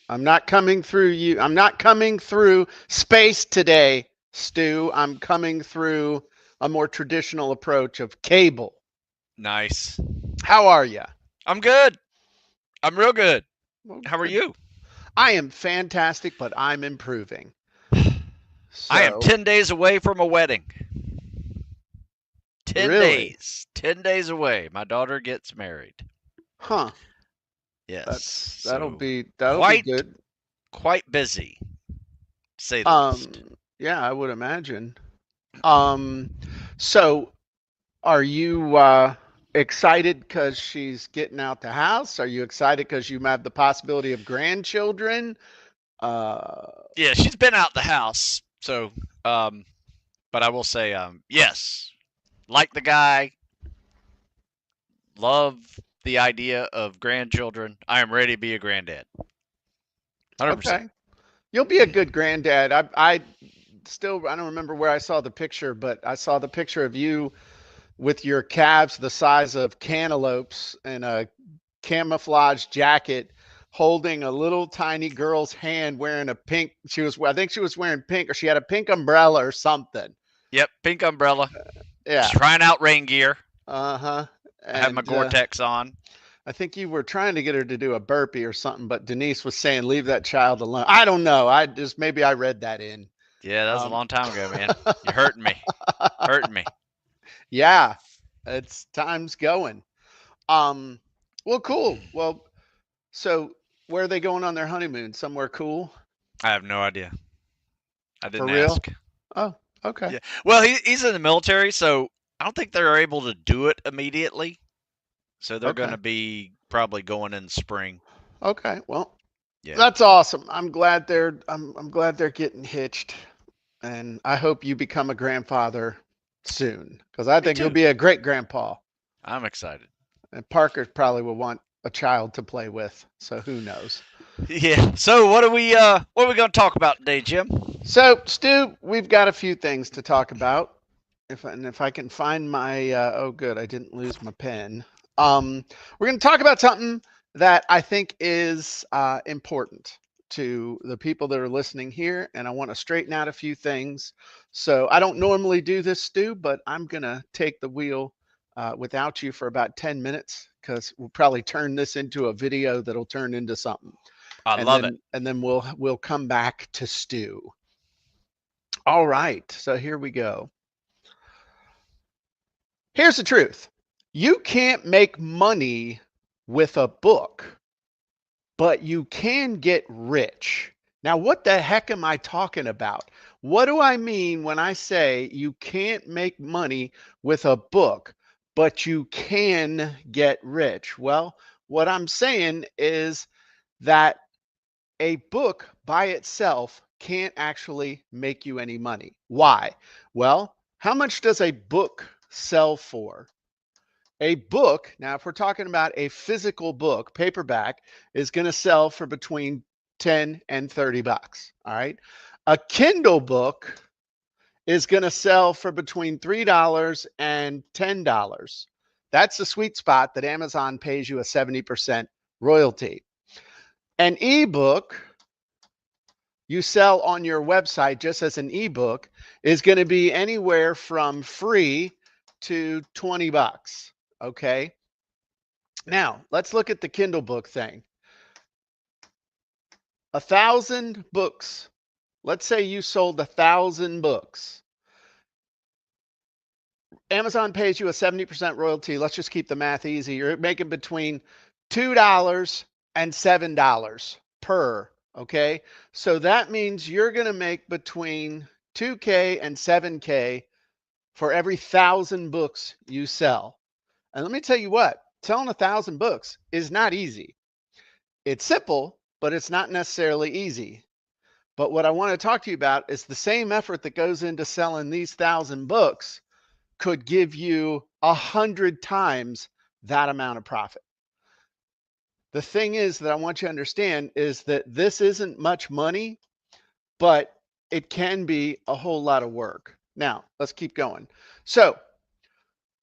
I'm not coming through you. I'm not coming through space today, Stu. I'm coming through a more traditional approach of cable. Nice. How are you? I'm good. I'm real good. Well, How are good. you? I am fantastic, but I'm improving. I am So, 10 days away from a wedding. 10 really? days. 10 days away. My daughter gets married. Huh. Yes. That'll So be quite good. quite busy, to say the least. Um, yeah, I would imagine. Um, so are you excited because she's getting out the house? Are you excited because you have the possibility of grandchildren? Uh, Yeah, she's been out the house. So but I will say yes. Like the guy, love the idea of grandchildren. I am ready to be a granddad. 100%. okay. You'll be a good granddad. I still, I don't remember where I saw the picture, but I saw the picture of you with your calves the size of cantaloupes and a camouflage jacket holding a little tiny girl's hand wearing a pink, I think she was wearing pink, or she had a pink umbrella or something. Yep, pink umbrella. Yeah. Trying out rain gear. Uh-huh. I have my And Gore-Tex on. I think you were trying to get her to do a burpee or something, but Denise was saying leave that child alone. I don't know. I just, maybe I read that in. Yeah, that was a Um, long time ago, man. You're hurting me. Hurting me. yeah, it's time's going. Um, well, cool. Well, so where are they going on their honeymoon? Somewhere cool? I have no idea. I For didn't real? ask. Oh, okay. Yeah. Well, he's in the military, so I don't think they're able to do it immediately. So they're going Okay. to be probably going in spring. Okay. Well, Yeah. that's awesome. I'm glad they're getting hitched, and I hope you become a grandfather soon because I Me think you'll too. be a great grandpa. I'm excited. And Parker probably will want a child to play with, so who knows? Yeah. So what are we going to talk about today, Jim? So, Stu, we've got a few things to talk about. If I can find my oh good, I didn't lose my pen. We're going to talk about something that I think is important to the people that are listening here, and I want to straighten out a few things. So I don't normally do this, Stu, but I'm going to take the wheel without you for about 10 minutes because we'll probably turn this into a video that'll turn into something, I and love it. then we'll come back to Stu. All right, so here we go. Here's the truth. You can't make money with a book, but you can get rich. Now, what the heck am I talking about? What do I mean when I say you can't make money with a book, but you can get rich? Well, what I'm saying is that a book by itself can't actually make you any money. Why? Well, how much does a book sell for? A book, now if we're talking about a physical book, paperback, is going to sell for between 10 and 30 bucks. All right. A Kindle book is going to sell for between $3 and $10. That's the sweet spot that Amazon pays you a 70% royalty. An ebook you sell on your website just as an ebook is going to be anywhere from free to 20 bucks. Okay. Now, let's look at the Kindle book thing. 1,000 books. Let's say you sold 1,000 books. Amazon pays you a 70% royalty. Let's just keep the math easy. You're making between $2 and $7 per. Okay. So that means you're going to make between 2K and 7K for every 1,000 books you sell. And let me tell you what, selling 1,000 books is not easy. It's simple, but it's not necessarily easy. But what I want to talk to you about is the same effort that goes into selling these 1,000 books could give you 100 times that amount of profit. The thing is that I want you to understand is that this isn't much money, but it can be a whole lot of work. Now, let's keep going. So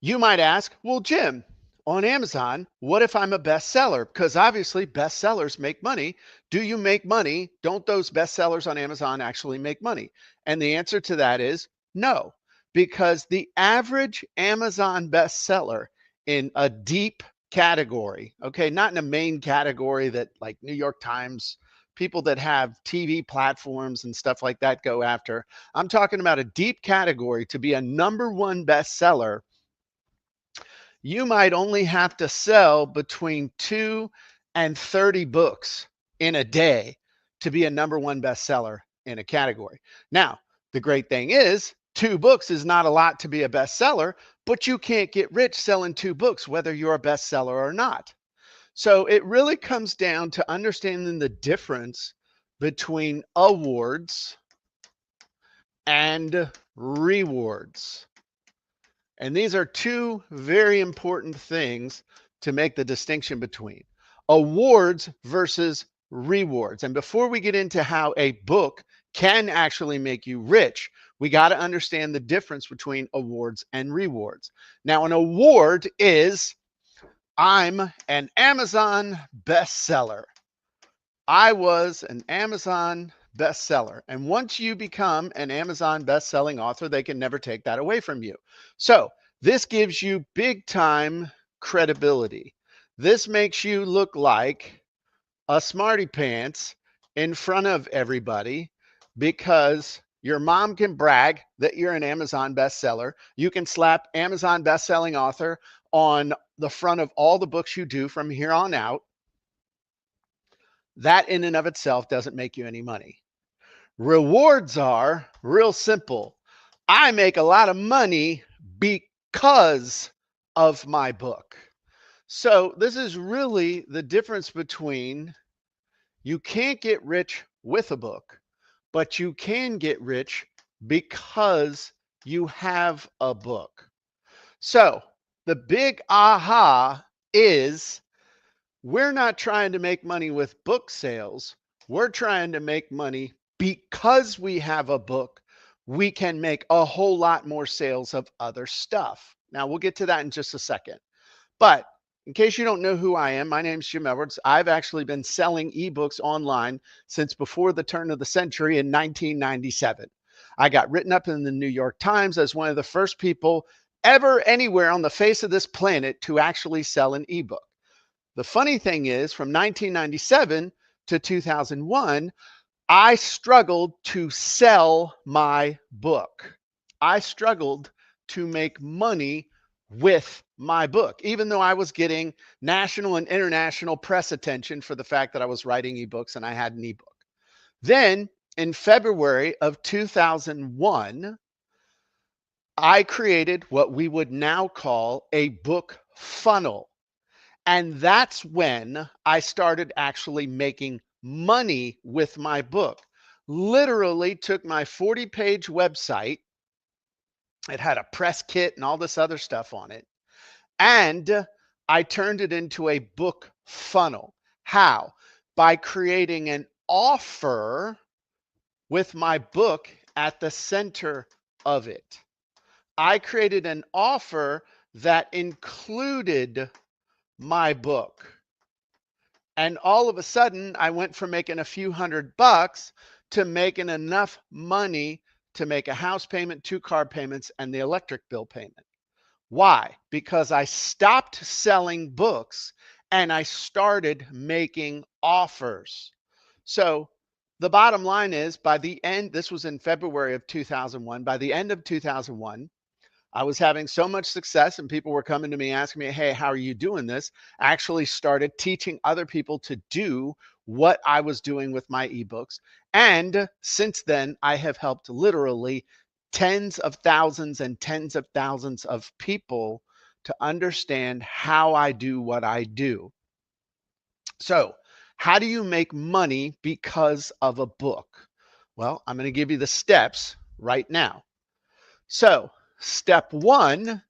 you might ask, well, Jim, on Amazon, what if I'm a bestseller? Because obviously bestsellers make money. Do you make money? Don't those bestsellers on Amazon actually make money? And the answer to that is no, because the average Amazon bestseller in a deep category, okay, not in a main category that like New York Times, people that have TV platforms and stuff like that go after. I'm talking about a deep category to be a #1 bestseller. You might only have to sell between 2 and 30 books in a day to be a #1 bestseller in a category. Now, the great thing is 2 books is not a lot to be a bestseller, but you can't get rich selling 2 books, whether you're a bestseller or not. So it really comes down to understanding the difference between awards and rewards. And these are two very important things to make the distinction between awards versus rewards. And before we get into how a book can actually make you rich, we got to understand the difference between awards and rewards. Now, an award is I'm an Amazon bestseller. I was an Amazon bestseller. And once you become an Amazon best-selling author, they can never take that away from you. So this gives you big time credibility. This makes you look like a smarty pants in front of everybody because your mom can brag that you're an Amazon bestseller. You can slap Amazon best-selling author on the front of all the books you do from here on out. That in and of itself doesn't make you any money. Rewards are real simple. I make a lot of money because of my book. So this is really the difference between you can't get rich with a book, but you can get rich because you have a book. So the big aha is we're not trying to make money with book sales. We're trying to make money because we have a book. We can make a whole lot more sales of other stuff. Now, we'll get to that in just a second. But in case you don't know who I am, my name is Jim Edwards. I've actually been selling ebooks online since before the turn of the century in 1997. I got written up in the New York Times as one of the first people ever anywhere on the face of this planet to actually sell an ebook. The funny thing is, from 1997 to 2001, I struggled to sell my book. I struggled to make money with my book, even though I was getting national and international press attention for the fact that I was writing ebooks and I had an ebook. Then in February of 2001, I created what we would now call a book funnel. And that's when I started actually making money with my book. Literally took my 40-page website. It had a press kit and all this other stuff on it. And I turned it into a book funnel. How? By creating an offer with my book at the center of it. I created an offer that included my book. And all of a sudden, I went from making a few $100 to making enough money to make a house payment, 2 car payments, and the electric bill payment. Why? Because I stopped selling books and I started making offers. So the bottom line is by the end, this was in February of 2001, by the end of 2001, I was having so much success and people were coming to me asking me, hey, how are you doing this? I actually started teaching other people to do what I was doing with my ebooks. And since then, I have helped literally tens of thousands and tens of thousands of people to understand how I do what I do. So, how do you make money because of a book? Well, I'm going to give you the steps right now. So, Step one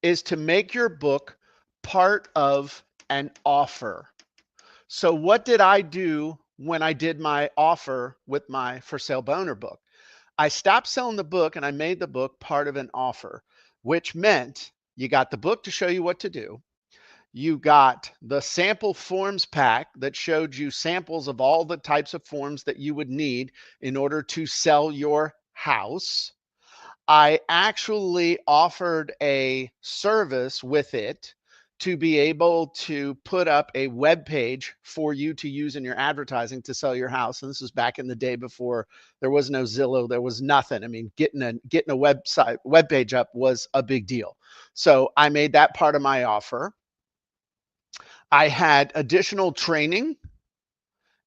is to make your book part of an offer. So what did I do when I did my offer with my For Sale Boner book? I stopped selling the book and I made the book part of an offer, which meant you got the book to show you what to do. You got the sample forms pack that showed you samples of all the types of forms that you would need in order to sell your house. I actually offered a service with it to be able to put up a web page for you to use in your advertising to sell your house. And this was back in the day before there was no Zillow, there was nothing. I mean, getting a web page up was a big deal. So I made that part of my offer. I had additional training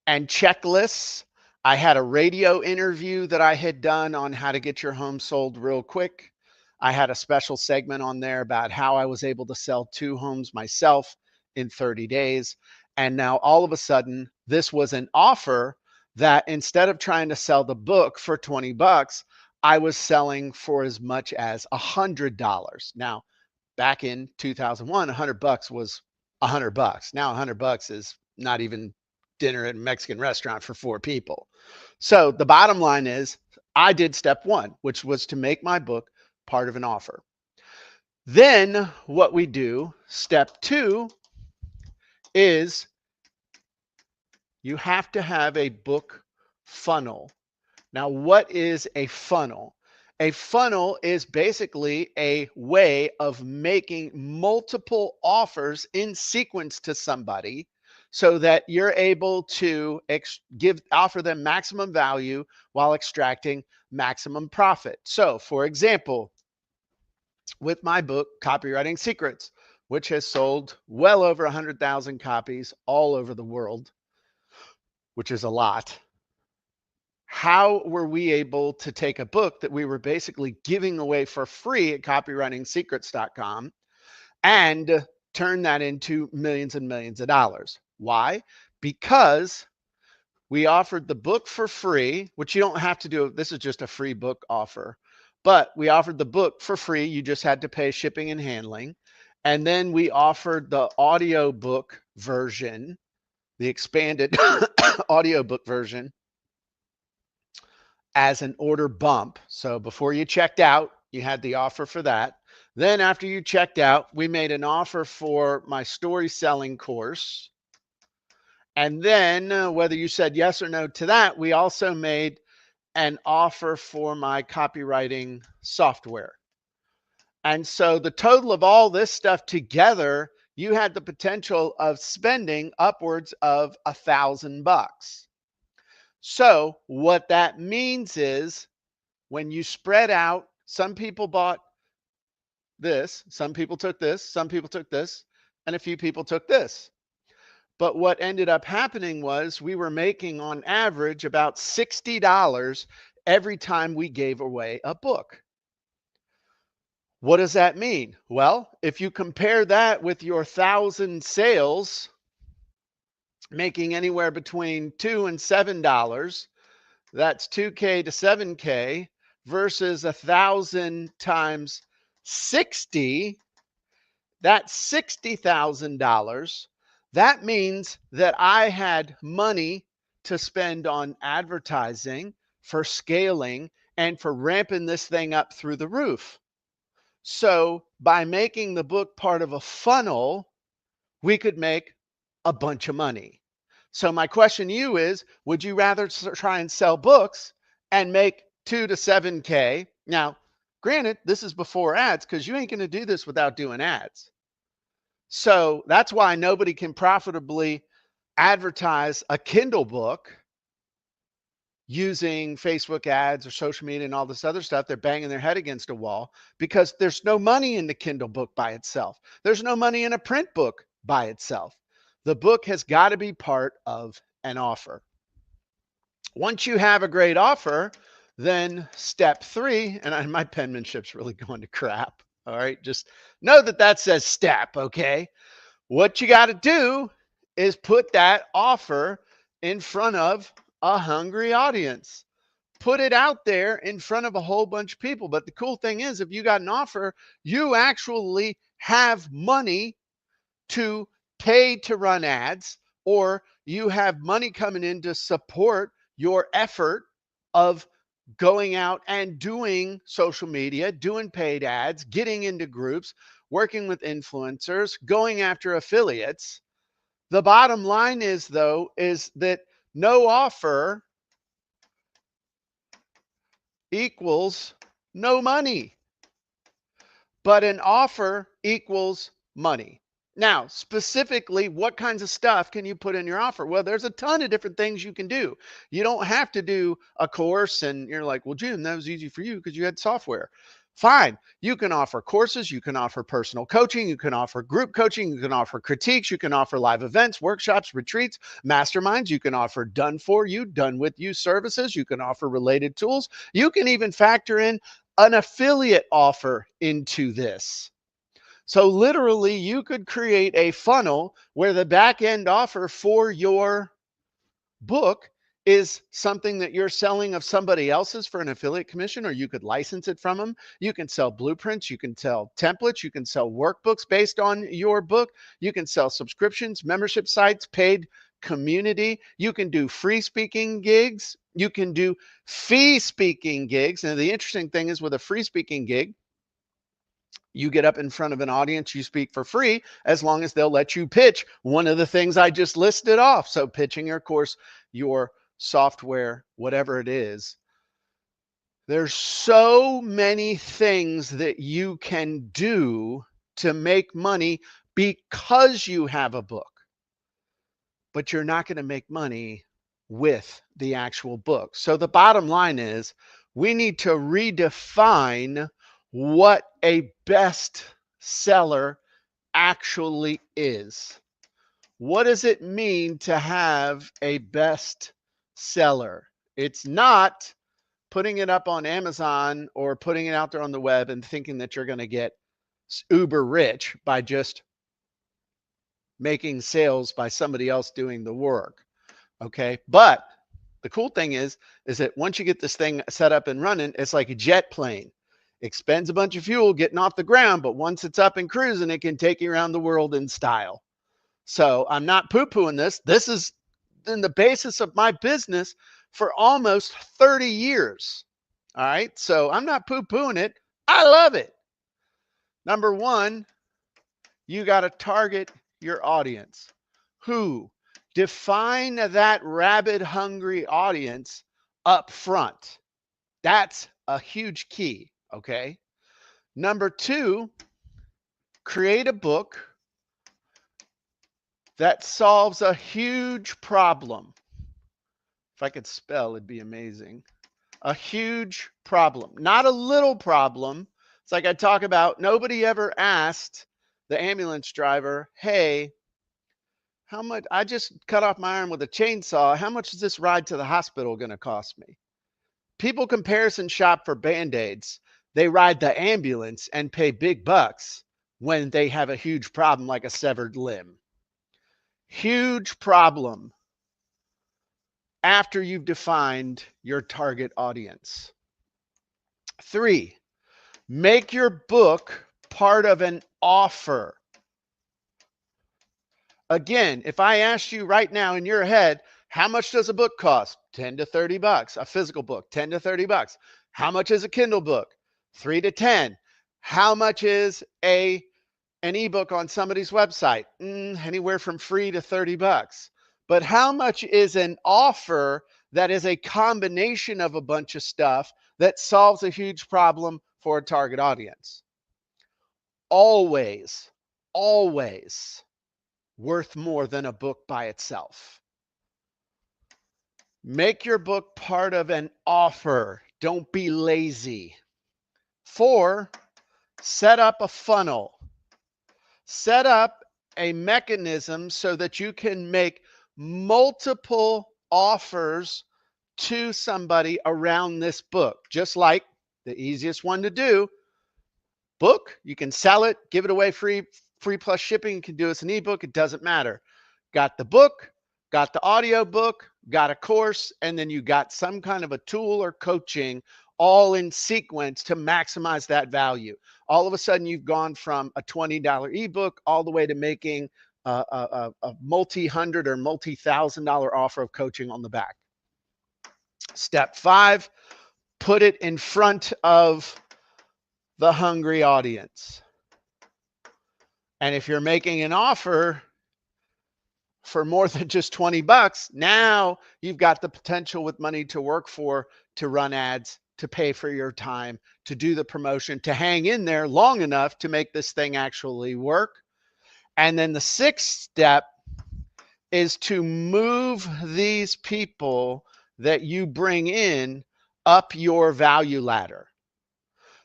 and checklists. I had a radio interview that I had done on how to get your home sold real quick. I had a special segment on there about how I was able to sell 2 homes myself in 30 days. And now all of a sudden, this was an offer that instead of trying to sell the book for 20 bucks, I was selling for as much as $100. Now, back in 2001, 100 bucks was 100 bucks. Now 100 bucks is not even dinner at a Mexican restaurant for 4 people. So the bottom line is I did step 1, which was to make my book part of an offer. Then what we do, step 2, is you have to have a book funnel. Now, what is a funnel? A funnel is basically a way of making multiple offers in sequence to somebody so that you're able to offer them maximum value while extracting maximum profit. So, for example, with my book, Copywriting Secrets, which has sold well over 100,000 copies all over the world, which is a lot. How were we able to take a book that we were basically giving away for free at copywritingsecrets.com and turn that into millions and millions of dollars? Why? Because we offered the book for free, which you don't have to do. This is just a free book offer, but we offered the book for free. You just had to pay shipping and handling. And then we offered the audiobook version, the expanded audiobook version, as an order bump. So before you checked out, you had the offer for that. Then after you checked out, we made an offer for my story selling course. And then whether you said yes or no to that, we also made an offer for my copywriting software. And so the total of all this stuff together, you had the potential of spending upwards of $1,000. So what that means is when you spread out, some people bought this, some people took this, some people took this, and a few people took this. But what ended up happening was we were making on average about $60 every time we gave away a book. What does that mean? Well, if you compare that with your 1,000 sales, making anywhere between $2 and $7, that's 2K to 7K versus 1,000 times 60, that's $60,000. That means that I had money to spend on advertising, for scaling, and for ramping this thing up through the roof. So by making the book part of a funnel, we could make a bunch of money. So my question to you is, would you rather try and sell books and make 2 to 7K? Now, granted, this is before ads because you ain't going to do this without doing ads. So that's why nobody can profitably advertise a Kindle book using Facebook ads or social media and all this other stuff. They're banging their head against a wall because there's no money in the Kindle book by itself. There's no money in a print book by itself. The book has got to be part of an offer. Once you have a great offer, then step 3, and my penmanship's really going to crap. All right. Just know that that says step. Okay. What you got to do is put that offer in front of a hungry audience. Put it out there in front of a whole bunch of people. But the cool thing is, if you got an offer, you actually have money to pay to run ads, or you have money coming in to support your effort of going out and doing social media, doing paid ads, getting into groups, working with influencers, going after affiliates. The bottom line is, though, is that no offer equals no money, but an offer equals money. Now, specifically, what kinds of stuff can you put in your offer? Well, there's a ton of different things you can do. You don't have to do a course and you're like, well, Jim, that was easy for you because you had software. Fine. You can offer courses. You can offer personal coaching. You can offer group coaching. You can offer critiques. You can offer live events, workshops, retreats, masterminds. You can offer done for you, done with you services. You can offer related tools. You can even factor in an affiliate offer into this. So literally you could create a funnel where the back end offer for your book is something that you're selling of somebody else's for an affiliate commission, or you could license it from them. You can sell blueprints, you can sell templates, you can sell workbooks based on your book, you can sell subscriptions, membership sites, paid community, you can do free speaking gigs, you can do fee speaking gigs. And the interesting thing is, with a free speaking gig, you get up in front of an audience, you speak for free, as long as they'll let you pitch one of the things I just listed off. So pitching your course, your software, whatever it is. There's so many things that you can do to make money because you have a book, but you're not going to make money with the actual book. So the bottom line is, we need to redefine what a best seller actually is. What does it mean to have a best seller? It's not putting it up on Amazon or putting it out there on the web and thinking that you're going to get uber rich by just making sales by somebody else doing the work. Okay. But the cool thing is that once you get this thing set up and running, it's like a jet plane. Expends a bunch of fuel getting off the ground, but once it's up and cruising, it can take you around the world in style. So I'm not poo-pooing this. This is in the basis of my business for almost 30 years. All right. So I'm not poo-pooing it. I love it. Number one, you got to target your audience. Who? Define that rabid, hungry audience up front. That's a huge key. Okay. Number two, create a book that solves a huge problem. If I could spell, it'd be amazing. A huge problem, not a little problem. It's like I talk about, nobody ever asked the ambulance driver, hey, how much, I just cut off my arm with a chainsaw. How much is this ride to the hospital going to cost me? People comparison shop for Band-Aids. They ride the ambulance and pay big bucks when they have a huge problem like a severed limb. Huge problem after you've defined your target audience. Three, make your book part of an offer. Again, if I asked you right now in your head, how much does a book cost? 10 to 30 bucks. A physical book, 10 to 30 bucks. How much is a Kindle book? 3 to 10. How much is an ebook on somebody's website? Anywhere from free to 30 bucks. But how much is an offer that is a combination of a bunch of stuff that solves a huge problem for a target audience? Always, always worth more than a book by itself. Make your book part of an offer. Don't be lazy. 4, set up a funnel. Set up a mechanism so that you can make multiple offers to somebody around this book. Just like the easiest one to do, book, you can sell it, give it away free plus shipping. You can do it as an ebook. It doesn't matter. Got the book, got the audio book, got a course, and then you got some kind of a tool or coaching all in sequence to maximize that value. All of a sudden, you've gone from a $20 ebook all the way to making a multi-hundred or multi-thousand-dollar offer of coaching on the back. Step 5, put it in front of the hungry audience. And if you're making an offer for more than just 20 bucks, now you've got the potential with money to work for, to run ads, to pay for your time, to do the promotion, to hang in there long enough to make this thing actually work. And then the sixth step is to move these people that you bring in up your value ladder.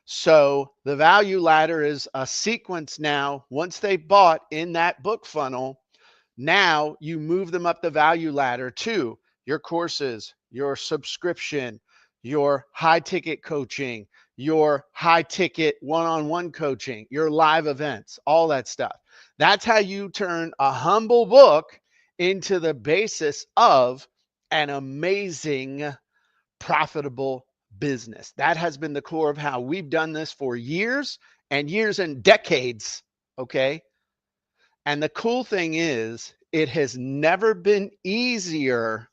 So the value ladder is a sequence now. Once they bought in that book funnel, now you move them up the value ladder to your courses, your subscription, your high ticket coaching, your high ticket one-on-one coaching, your live events, all that stuff. That's how you turn a humble book into the basis of an amazing, profitable business. That has been the core of how we've done this for years and decades. Okay. And the cool thing is, it has never been easier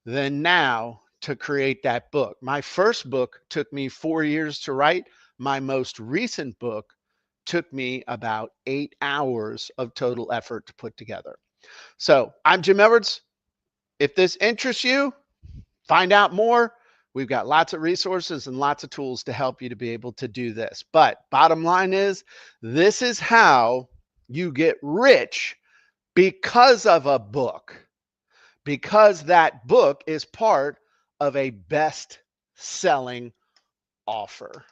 than now to create that book. My first book took me 4 years to write. My most recent book took me about 8 hours of total effort to put together. So I'm Jim Edwards. If this interests you, find out more. We've got lots of resources and lots of tools to help you to be able to do this. But bottom line is, this is how you get rich because of a book, because that book is part of a best-selling offer.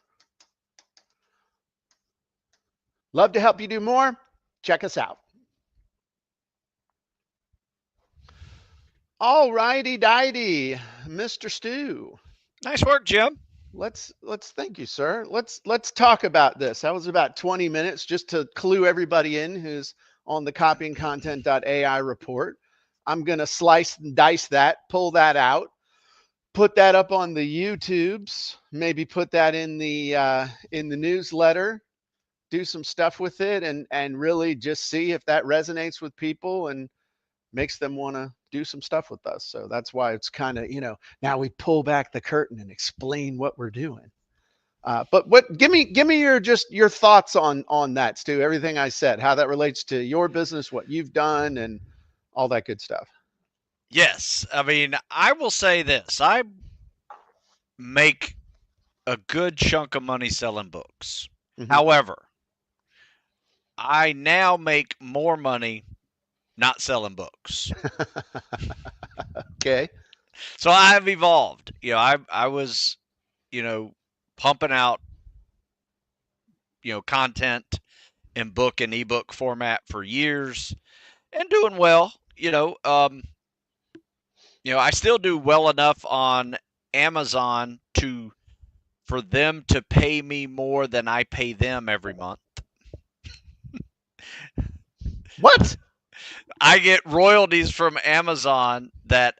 Love to help you do more. Check us out. All righty, dighty, Mr. Stu. Nice work, Jim. Let's thank you, sir. Let's talk about this. That was about 20 minutes just to clue everybody in who's on the CopyandContent.AI report. I'm gonna slice and dice that, pull that out, put that up on the YouTubes, maybe put that in the newsletter, do some stuff with it, and really just see if that resonates with people and makes them want to do some stuff with us. So that's why it's kind of, now we pull back the curtain and explain what we're doing. But give me your thoughts on that, Stu, everything I said, how that relates to your business, what you've done, and all that good stuff. Yes. I mean, I will say this. I make a good chunk of money selling books. Mm-hmm. However, I now make more money not selling books. Okay. So I have evolved. I was, pumping out, content in book and ebook format for years and doing well. I still do well enough on Amazon for them to pay me more than I pay them every month. What? I get royalties from Amazon that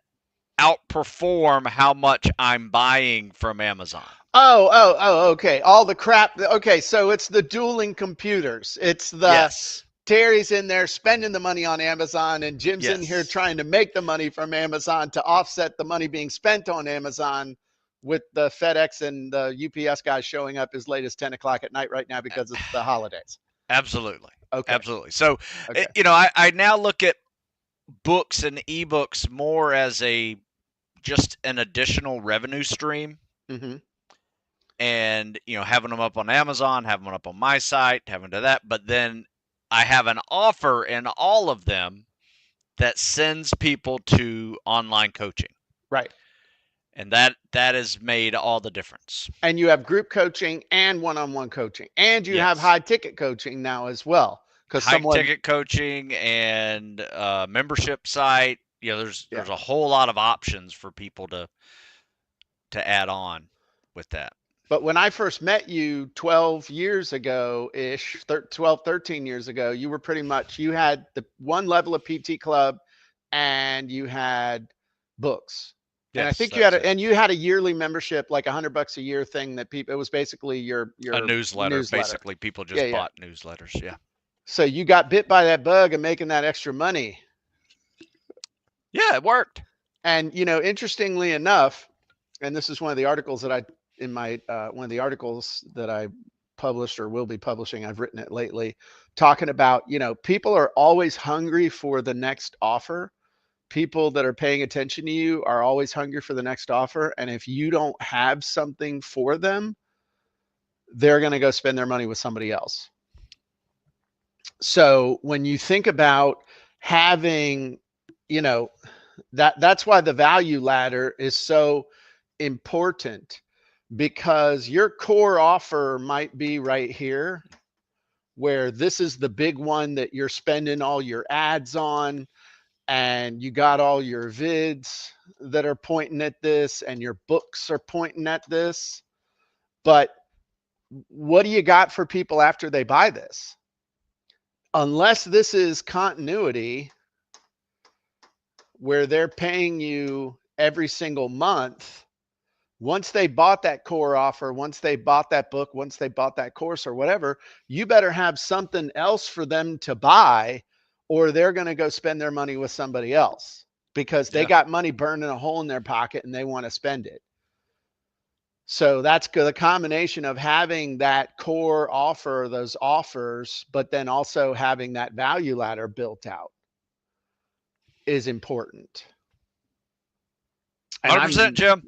outperform how much I'm buying from Amazon. Okay. All the crap. Okay, so it's the dueling computers. It's the Yes. Terry's in there spending the money on Amazon, and Jim's in here Yes. trying to make the money from Amazon to offset the money being spent on Amazon, with the FedEx and the UPS guys showing up as late as 10 o'clock at night right now because it's the holidays. Absolutely. Okay. Absolutely. So, Okay. I now look at books and ebooks more as just an additional revenue stream. Mm-hmm. And having them up on Amazon, having them up on my site, having to that, but then I have an offer in all of them that sends people to online coaching, Right. and that has made all the difference. And you have group coaching and one-on-one coaching, and you have Yes. high ticket coaching now as well. Because High ticket coaching and membership site. There's a whole lot of options for people to add on with that. But when I first met you 12 years ago ish, 12, 13 years ago, you were pretty much, you had the one level of PT club and you had books. And I Yes, think that was it. you had a yearly membership, like $100 a year thing that people, it was basically your A newsletter. Basically, people just bought newsletters. Yeah. So you got bit by that bug of making that extra money. Yeah, it worked. And, interestingly enough, and this is one of the articles that I in my one of the articles that I published or will be publishing. I've written it lately, talking about, people are always hungry for the next offer. People that are paying attention to you are always hungry for the next offer, and if you don't have something for them, they're going to go spend their money with somebody else. So when you think about having, you know, that's why the value ladder is so important, because your core offer might be right here, where this is the big one that you're spending all your ads on, and you got all your vids that are pointing at this, and your books are pointing at this. But what do you got for people after they buy this? Unless this is continuity where they're paying you every single month, once they bought that core offer, once they bought that book, once they bought that course or whatever, you better have something else for them to buy, or they're going to go spend their money with somebody else because they Yeah. got money burning a hole in their pocket and they want to spend it. So that's the combination of having that core offer, those offers, but then also having that value ladder built out is important. And 100%, Jim.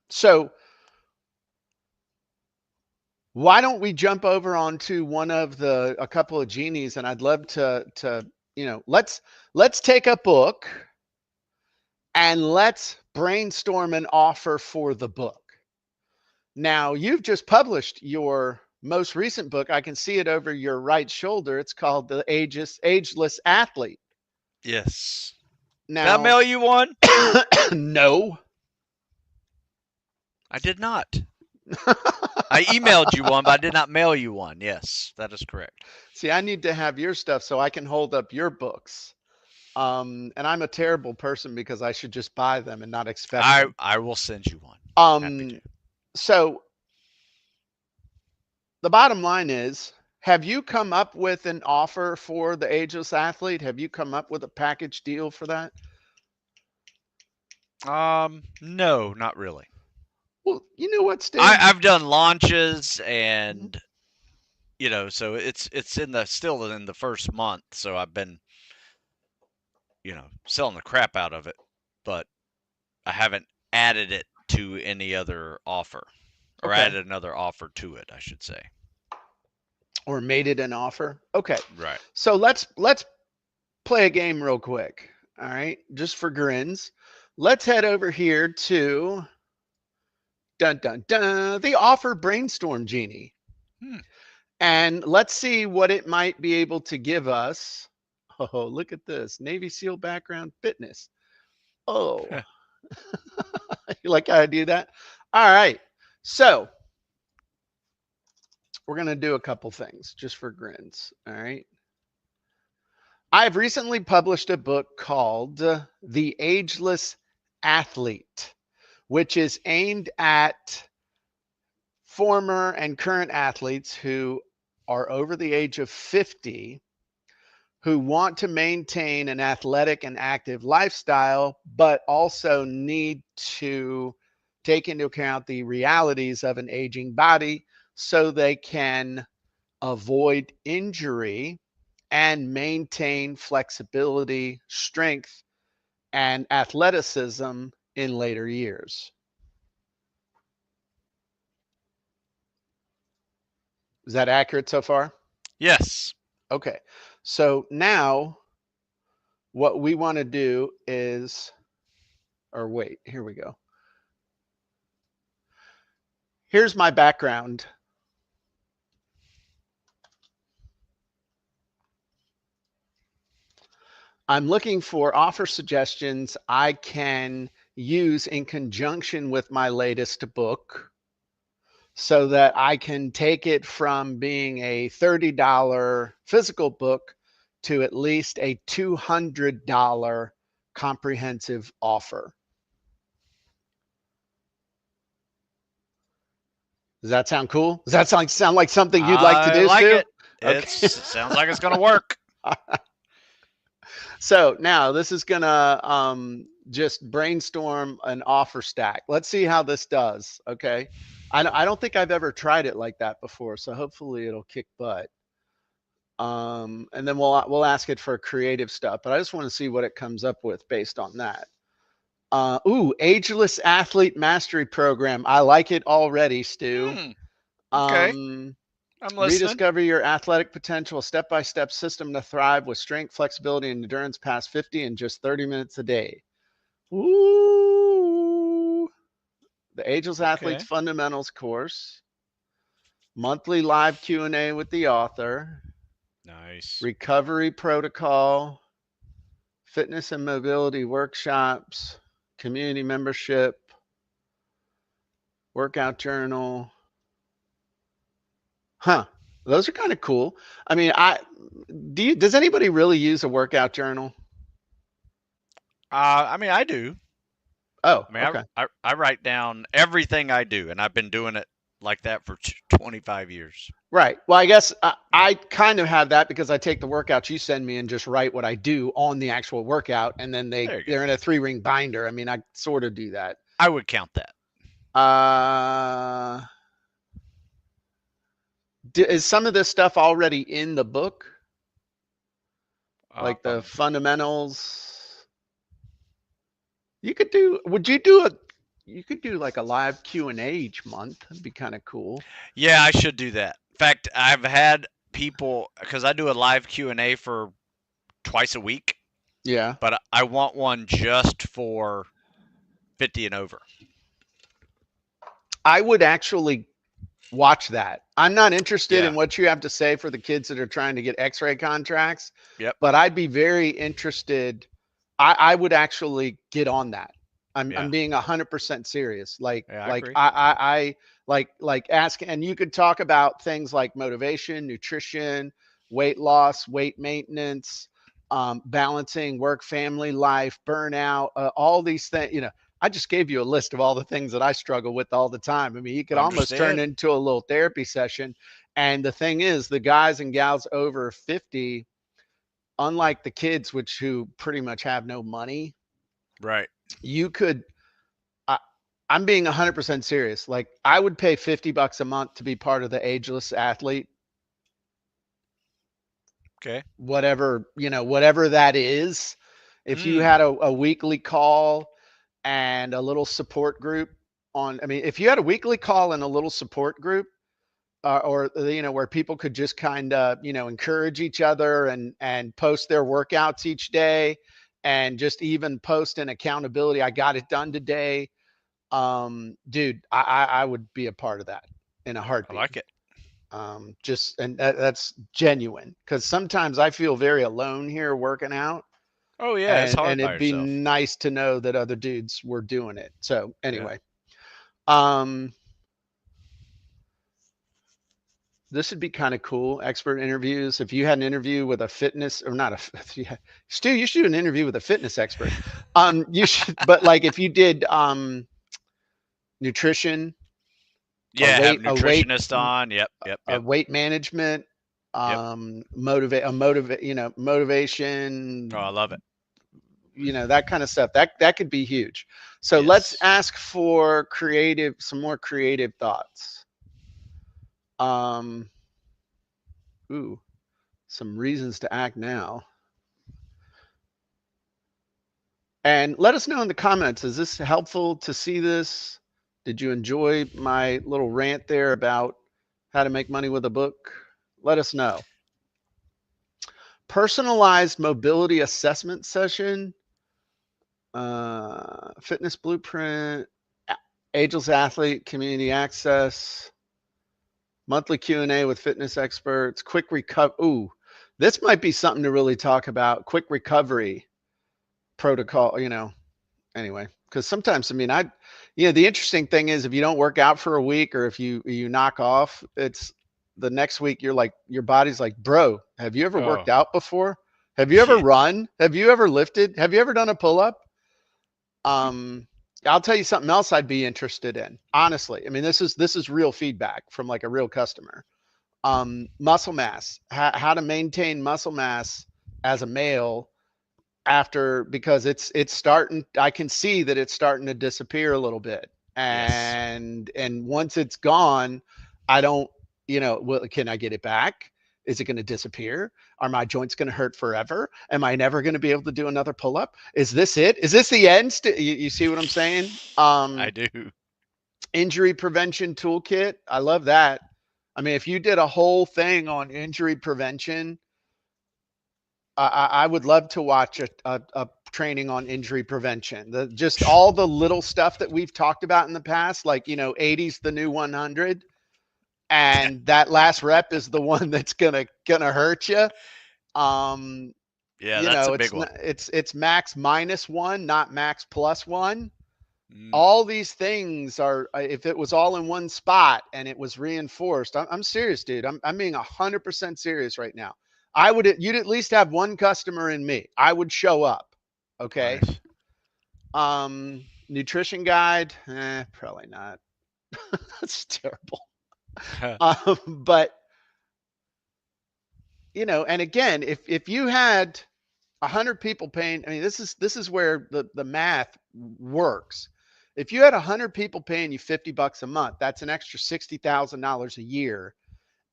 so why don't we jump over onto a couple of genies, and I'd love to let's take a book and let's brainstorm an offer for the book. Now, you've just published your most recent book. I can see it over your right shoulder. It's called The Ageless Athlete. Yes. Did I Now, mail you one? no. I did not. I emailed you one, but I did not mail you one. Yes, that is correct. See, I need to have your stuff so I can hold up your books. And I'm a terrible person because I should just buy them and not expect them. I will send you one. Happy to. So the bottom line is, have you come up with an offer for the Ageless Athlete? Have you come up with a package deal for that? No, not really. Well, you know what, Steve? I've done launches and so it's still in the first month, so I've been selling the crap out of it, but I haven't added it to any other offer, or Okay. added another offer to it, I should say. Or made it an offer. Okay. Right. So let's play a game real quick. All right, just for grins. Let's head over here to dun dun dun the offer brainstorm genie. And let's see what it might be able to give us. Oh, look at this. Navy SEAL background, fitness. Oh, you like how I do that? All right. So we're going to do a couple things just for grins. All right. I've recently published a book called The Ageless Athlete, which is aimed at former and current athletes who are over the age of 50, who want to maintain an athletic and active lifestyle, but also need to take into account the realities of an aging body so they can avoid injury and maintain flexibility, strength, and athleticism in later years. Is that accurate so far? Yes. Okay. So now what we want to do is, or wait, here we go. Here's my background. I'm looking for offer suggestions I can use in conjunction with my latest book so that I can take it from being a $30 physical book to at least a $200 comprehensive offer. Does that sound cool? Does that sound like something you'd like to do, I like Stu? it. Okay. It sounds like it's going to work. So now this is gonna just brainstorm an offer stack. Let's see how this does. Okay. I don't think I've ever tried it like that before, so hopefully it'll kick butt. And then we'll ask it for creative stuff, but I just want to see what it comes up with based on that. Ageless Athlete Mastery Program. I like it already, Stu. Hmm. Okay. Um, I'm listening. Rediscover your athletic potential, a step-by-step system to thrive with strength, flexibility, and endurance past 50 in just 30 minutes a day. Ooh. The Ageless Athletes Okay. Fundamentals course, monthly live Q&A with the author, Nice. recovery protocol, fitness and mobility workshops, community membership, workout journal. Huh. Those are kind of cool. I mean, does anybody really use a workout journal? I mean, I do. Oh, I mean, okay. I write down everything I do, and I've been doing it like that for 25 years. Right. Well, I guess Yeah. I kind of have that because I take the workouts you send me and just write what I do on the actual workout, and then There you go. they're in a 3 ring binder. I mean, I sort of do that. I would count that. Uh, is some of this stuff already in the book, like the Um, fundamentals? You could do. Would you do a? You could do like a live Q&A each month. That'd be kind of cool. yeah, I should do that. In fact, I've had people because I do a live Q&A for twice a week, Yeah. but I want one just for 50 and over. I would actually watch that. I'm not interested in Yeah. what you have to say for the kids that are trying to get X-ray contracts, Yep. but I'd be very interested. I would actually get on that. I'm Yeah. being 100% serious. Yeah, I agree. Like ask, and you could talk about things like motivation, nutrition, weight loss, weight maintenance, balancing work, family life, burnout, all these things. I just gave you a list of all the things that I struggle with all the time. I mean, you could almost turn Understand. into a little therapy session. And the thing is, the guys and gals over 50, unlike the kids, which who pretty much have no money, Right. you could. I, I'm being 100% serious. Like, I would pay $50 a month to be part of the Ageless Athlete, Okay. whatever that is. If you Mm. had a weekly call and a little support group I mean, if you had a weekly call and a little support group, or where people could just kind of encourage each other and post their workouts each day, and just even post an accountability, I got it done today. Dude, I would be a part of that in a I heartbeat. like it. Just and that's genuine, because sometimes I feel very alone here working out, Oh yeah, it's and hard by it'd be yourself. nice to know that other dudes were doing it. So Yeah. anyway, um this would be kind of cool. Expert interviews. If you had an interview with a fitness, or not Stu, you should do an interview with a fitness expert. You should, but like if you did nutrition, or Yeah, have nutritionist on. Yep. Yep. Yep. weight management, Yep. Oh, I motivation, love it. that kind of stuff. That could be huge. So let's Yes. ask for some more creative thoughts. Um, ooh, some reasons to act now. And let us know in the comments, is this helpful to see this? Did you enjoy my little rant there about how to make money with a book? Let us know. Personalized mobility assessment session, fitness blueprint, ageless athlete, community access, monthly Q&A with fitness experts, quick recover. Ooh, this might be something to really talk about. Quick recovery protocol, anyway, because sometimes, I mean, the interesting thing is, if you don't work out for a week, or if you knock off, it's the next week you're like, your body's like, bro, have you ever Oh, worked out before? Have you ever yeah. run? Have you ever lifted? Have you ever done a pull-up? um I'll tell you something else I'd be interested in, honestly. I mean, this is real feedback from like a real customer. Muscle mass, how to maintain muscle mass as a male, after, because it's starting, I can see that it's starting to disappear a little bit. Yes. And once it's gone, I don't, well, can I get it back? Is it going to disappear? Are my joints going to hurt forever? Am I never going to be able to do another pull up? Is this it? Is this the end? You see what I'm saying? I do. Injury prevention toolkit. I love that. I mean, if you did a whole thing on injury prevention, I would love to watch a training on injury prevention. Just all the little stuff that we've talked about in the past, like 80's the new 100, and that last rep is the one that's gonna hurt you. Um, Yeah, that's a big it's one. not, it's max -1, not max +1. Mm, All these things are, if it was all in one spot and it was reinforced. I'm serious, dude. I'm being 100% serious right now. You'd at least have one customer in me. I would show up. Okay. nice. Nutrition guide, probably not. That's terrible. But and again, if you had 100 people paying, I mean, this is where the math works. If you had 100 people paying you $50 a month, that's an extra $60,000 a year.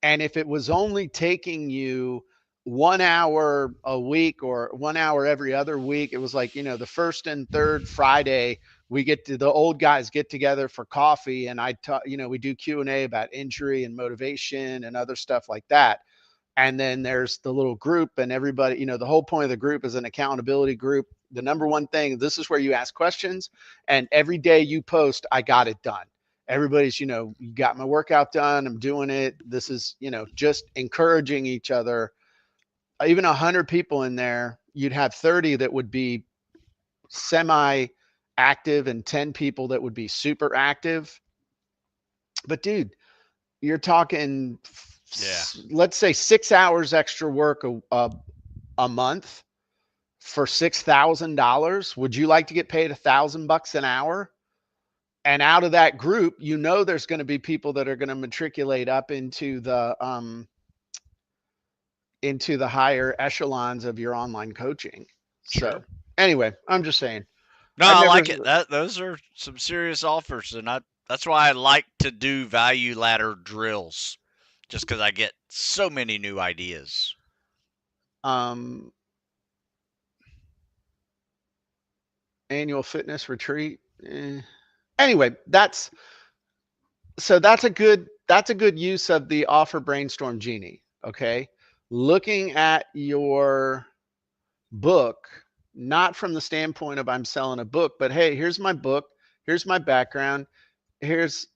And if it was only taking you 1 hour a week or 1 hour every other week, it was like, the first and third Friday, the old guys get together for coffee, and I talk, we do Q&A about injury and motivation and other stuff like that. And then there's the little group, and everybody, the whole point of the group is an accountability group. The number one thing, this is where you ask questions, and every day you post, I got it done. Everybody's, you got my workout done, I'm doing it. This is, just encouraging each other. Even 100 people in there, you'd have 30 that would be semi active and 10 people that would be super active. But dude, you're talking, Yeah. let's say 6 hours extra work a month for $6,000. Would you like to get paid $1,000 an hour? And out of that group, there's going to be people that are going to matriculate up into the higher echelons of your online coaching. So Sure. anyway, I'm just saying. No, I've I never. like it. Those are some serious offers, and that's why I like to do value ladder drills, just because I get so many new ideas. um Annual fitness retreat. Anyway, that's a good use of the offer brainstorm genie. Okay, looking at your book, not from the standpoint of I'm selling a book, but hey, here's my book, here's my background, here's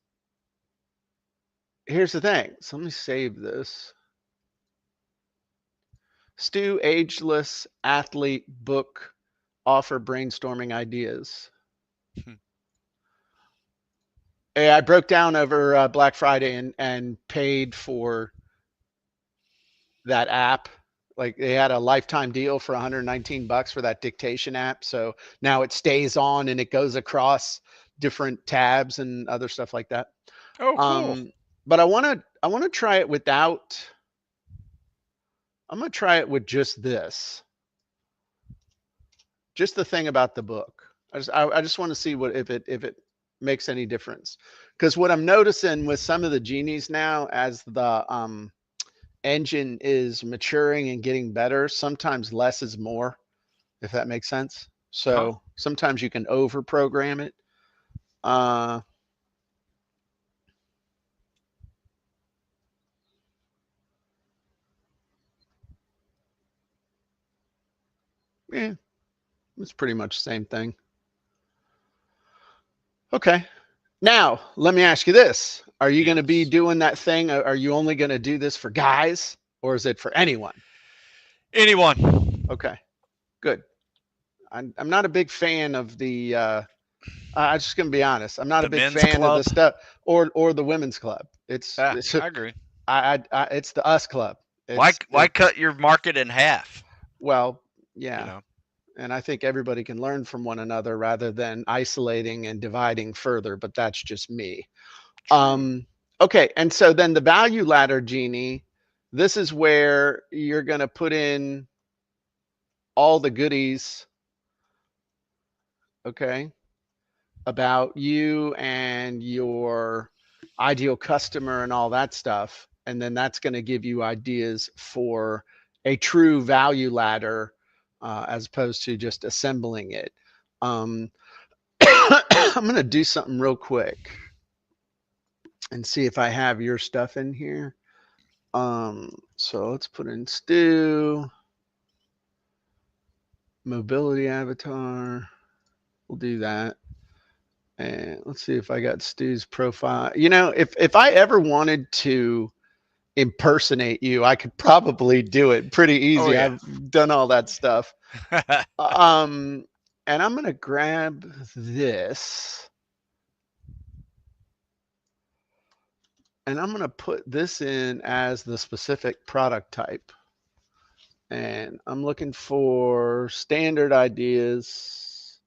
the thing. So let me save this. Stu Ageless Athlete Book Offer Brainstorming Ideas. Hey, I broke down over Black Friday and paid for that app. Like, they had a lifetime deal for $119 for that dictation app. So now it stays on and it goes across different tabs and other stuff like that. Oh, cool. But I want to try it without. I'm going to try it with just this. Just the thing about the book. I just want to see if it makes any difference. Because what I'm noticing with some of the genies now, as the engine is maturing and getting better, sometimes less is more, if that makes sense. Huh? So sometimes you can over program it. Uh, yeah, it's pretty much the same thing. Okay. Now, let me ask you this. Are you going to be Yes. doing that thing? Are you only going to do this for guys, or is it for anyone? Anyone? Okay, good. I'm not a big fan of the I'm just gonna be honest. I'm not a The big men's fan of the club? stuff, or the women's club. It's Yeah, it's I agree. it's the us club. Why It's why cut your market in half? well, You yeah. know. And I think everybody can learn from one another rather than isolating and dividing further, but that's just me. True. Um okay, and so then the value ladder genie, this is where you're going to put in all the goodies, okay, about you and your ideal customer and all that stuff. And then that's going to give you ideas for a true value ladder as opposed to just assembling it. Um, I'm going to do something real quick and see if I have your stuff in here. So let's put in Stu, mobility avatar. We'll do that. And let's see if I got Stu's profile. You know, if I ever wanted to impersonate you, I could probably do it pretty Oh easy. yeah. I've done all that stuff. Um, and I'm gonna grab this and I'm gonna put this in as the specific product type. And I'm looking for standard ideas.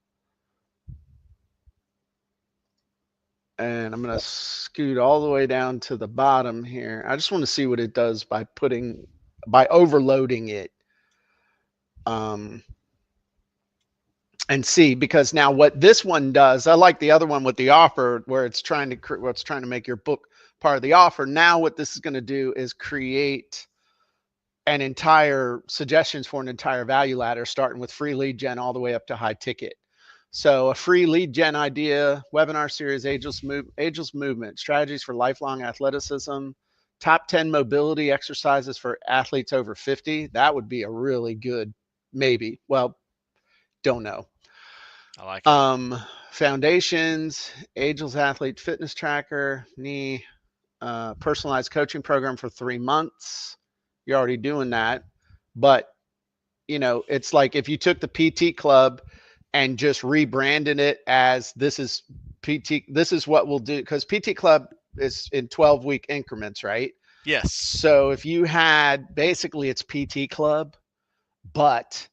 And I'm going to scoot all the way down to the bottom here. I just want to see what it does by overloading it. Um, and see, because now what this one does, I like the other one with the offer where it's trying to make your book part of the offer. Now what this is going to do is create an entire suggestions for an entire value ladder, starting with free lead gen all the way up to high ticket. So a free lead gen idea, webinar series, Ageless Movement, strategies for lifelong athleticism, top 10 mobility exercises for athletes over 50. That would be a really good, maybe. Well, don't know. I like it. Foundations, Ageless Athlete Fitness Tracker, knee, personalized coaching program for 3 months. You're already doing that. But, you know, it's like if you took the PT club and just rebranded it as this is PT, this is what we'll do. Because PT club is in 12-week increments, right? Yes. So if you had basically it's PT club, but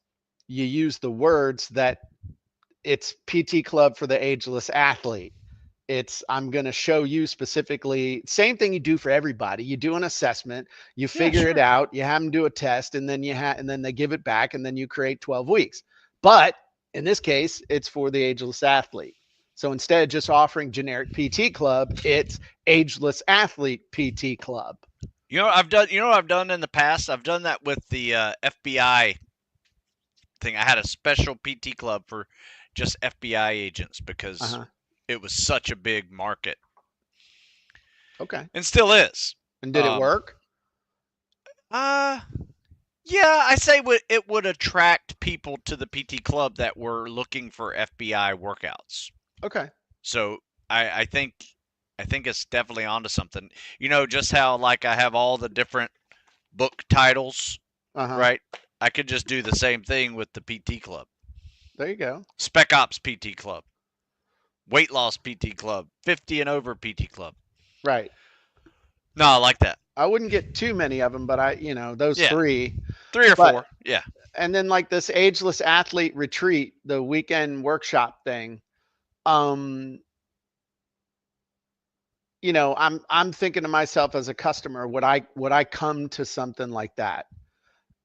you use the words that it's PT club for the ageless athlete. It's I'm going to show you specifically same thing you do for everybody. You do an assessment, you Yeah, figure it sure. out, you have them do a test, and then and then they give it back, and then you create 12 weeks. But in this case, it's for the ageless athlete. So instead of just offering generic PT club, it's ageless athlete PT club. You know what I've done in the past? I've done that with the FBI thing. I had a special PT club for just FBI agents Uh because huh. it was such a big market Okay. and still is. And did it Um, work? uh, yeah, I say it would attract people to the PT club that were looking for FBI workouts. Okay. So I think it's definitely onto something. You know, just how like I have all the different book titles, Uh huh. right? I could just do the same thing with the PT club. There you go. Spec Ops PT club, weight loss PT club, 50 and over PT club. Right. No, I like that. I wouldn't get too many of them, but those Yeah, three. 3 or 4. But Yeah. and then like this ageless athlete retreat, the weekend workshop thing. Um, I'm thinking to myself as a customer, would I come to something like that?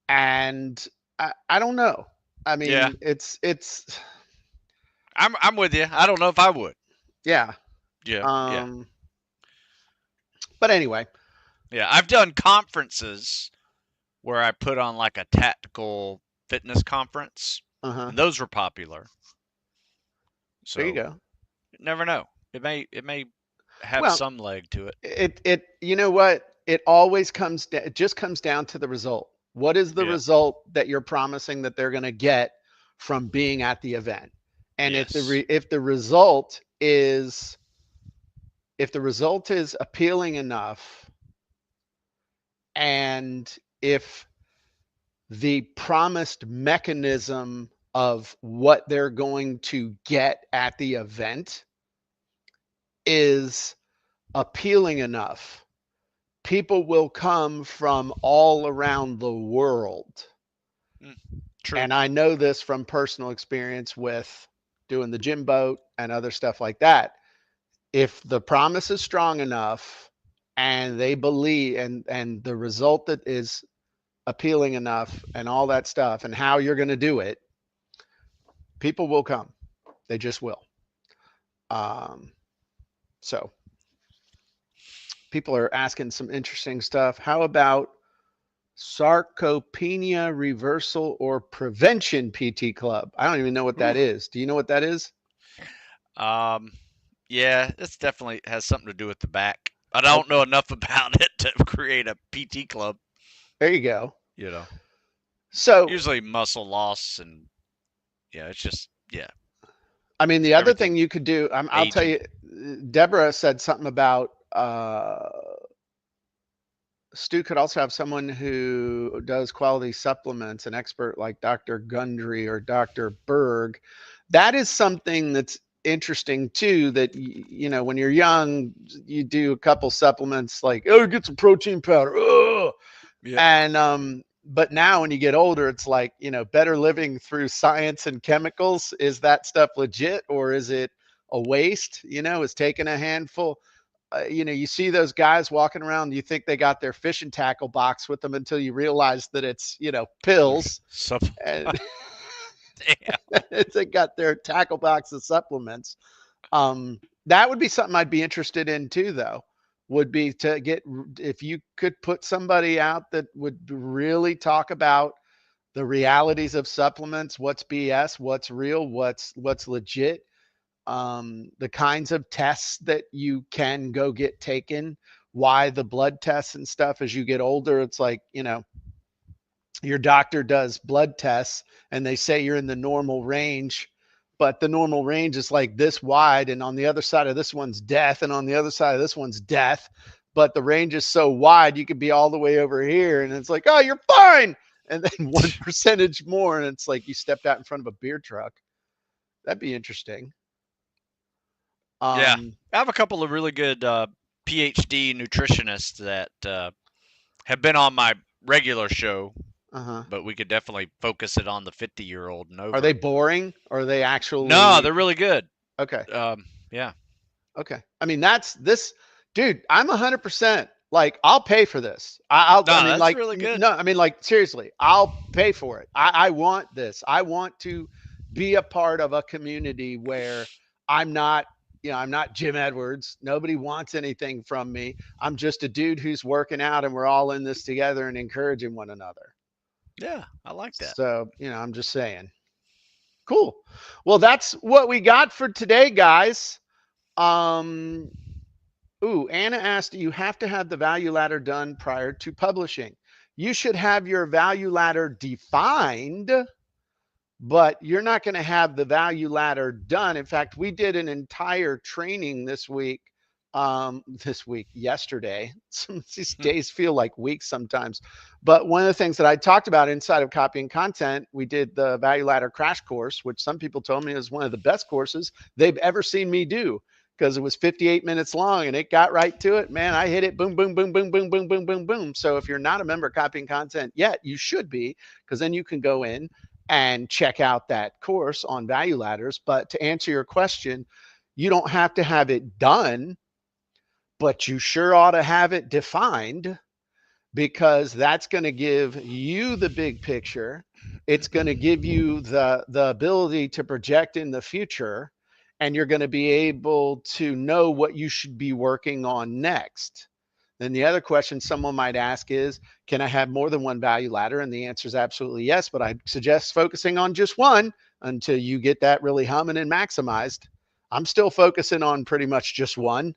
And I don't know. I Yeah. mean, it's I'm with you. I don't know if I would. yeah. Yeah. Yeah. Um, but anyway, Yeah. I've done conferences where I put on like a tactical fitness conference, uh-huh. and those were popular. There you So go. you never know. It may have Well, some leg to it. it you know what? It just comes down to the result. What is the Yeah. result that you're promising that they're going to get from being at the event? And Yes. if the result is appealing enough, and if the promised mechanism of what they're going to get at the event is appealing enough, people will come from all around the world. Mm, true. And I know this from personal experience with doing the gym boat and other stuff like that. If the promise is strong enough and they believe and the result that is appealing enough and all that stuff and how you're going to do it, people will come. They just will. Um, so people are asking some interesting stuff. How about sarcopenia reversal or prevention PT club? I don't even know what that Ooh. is. Do you know what that is? Um, yeah, this definitely has something to do with the back. I don't know Okay. enough about it to create a PT club. There you go. You know, So, usually muscle loss and yeah, it's just yeah, I mean, the other thing everything you could do, I'll tell aging. you, Deborah said something about Stu could also have someone who does quality supplements, an expert like Dr. Gundry or Dr. Berg. That is something that's interesting too. That you know, when you're young, you do a couple supplements like, oh, get some protein powder, Yeah. and but now when you get older, it's like, you know, better living through science and chemicals. Is that stuff legit or is it a waste? You know, is taking a handful, you know, you see those guys walking around, you think they got their fishing tackle box with them until you realize that it's, you know, pills. So And damn. they got their tackle box of supplements. That would be something I'd be interested in too, though, would be to get, if you could put somebody out that would really talk about the realities of supplements, what's BS, what's real, what's legit, the kinds of tests that you can go get taken, why the blood tests and stuff as you get older. It's like, you know, your doctor does blood tests and they say you're in the normal range, but the normal range is like this wide. And on the other side of this one's death. And on the other side of this one's death. But the range is so wide, you could be all the way over here. And it's like, oh, you're fine. And then one percentage more. And it's like you stepped out in front of a beer truck. That'd be interesting. Yeah, Um, I have a couple of really good PhD nutritionists that have been on my regular show, uh-huh. but we could definitely focus it on the 50-year-old and Are they over. boring? Or are they No, actually they're really good. okay? Yeah. Okay. I mean, that's this, dude. I'm 100% like I'll pay for this. I No, mean, that's like really good. no. I mean, like seriously, I'll pay for it. I want this. I want to be a part of a community where I'm not. You know, I'm not Jim Edwards. Nobody wants anything from me. I'm just a dude who's working out, and we're all in this together and encouraging one another. Yeah, I like that. So, you know, I'm just saying. Cool. Well, that's what we got for today, guys. Um, Ooh, Anna asked, do you have to have the value ladder done prior to publishing? You should have your value ladder defined, but you're not going to have the value ladder done. In fact, we did an entire training yesterday. These days feel like weeks sometimes. But one of the things that I talked about inside of Copy and Content, we did the value ladder crash course, which some people told me is one of the best courses they've ever seen me do because it was 58 minutes long and it got right to it. Man, I hit it boom, boom, boom, boom, boom, boom, boom, boom, boom. So if you're not a member of Copy and Content yet, you should be, because then you can go in and check out that course on value ladders. But to answer your question, you don't have to have it done, but you sure ought to have it defined because that's going to give you the big picture. It's going to give you the ability to project in the future, and you're going to be able to know what you should be working on next. Then the other question someone might ask is, can I have more than one value ladder? And the answer is absolutely yes, but I suggest focusing on just one until you get that really humming and maximized. I'm still focusing on pretty much just one,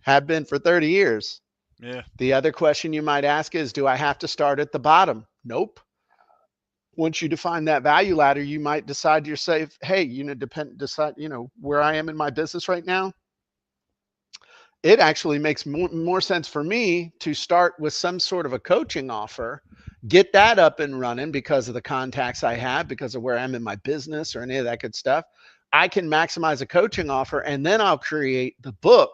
have been for 30 years. Yeah. The other question you might ask is, do I have to start at the bottom? Nope. Once you define that value ladder, you might decide to yourself, hey, decide, where I am in my business right now. It actually makes more sense for me to start with some sort of a coaching offer, get that up and running because of the contacts I have, because of where I'm in my business or any of that good stuff. I can maximize a coaching offer and then I'll create the book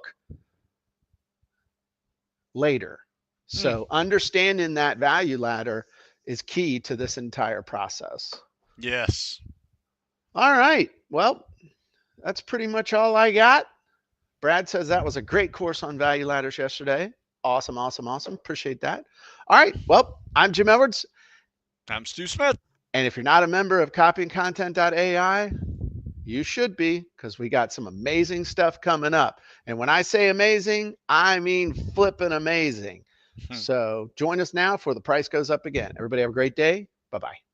later. Mm, So understanding that value ladder is key to this entire process. yes. All right. Well, that's pretty much all I got. Brad says that was a great course on value ladders yesterday. Awesome, awesome, awesome. Appreciate that. All right. Well, I'm Jim Edwards. I'm Stu Smith. And if you're not a member of CopyandContent.AI, you should be, because we got some amazing stuff coming up. And when I say amazing, I mean flipping amazing. So join us now before the price goes up again. Everybody have a great day. Bye-bye.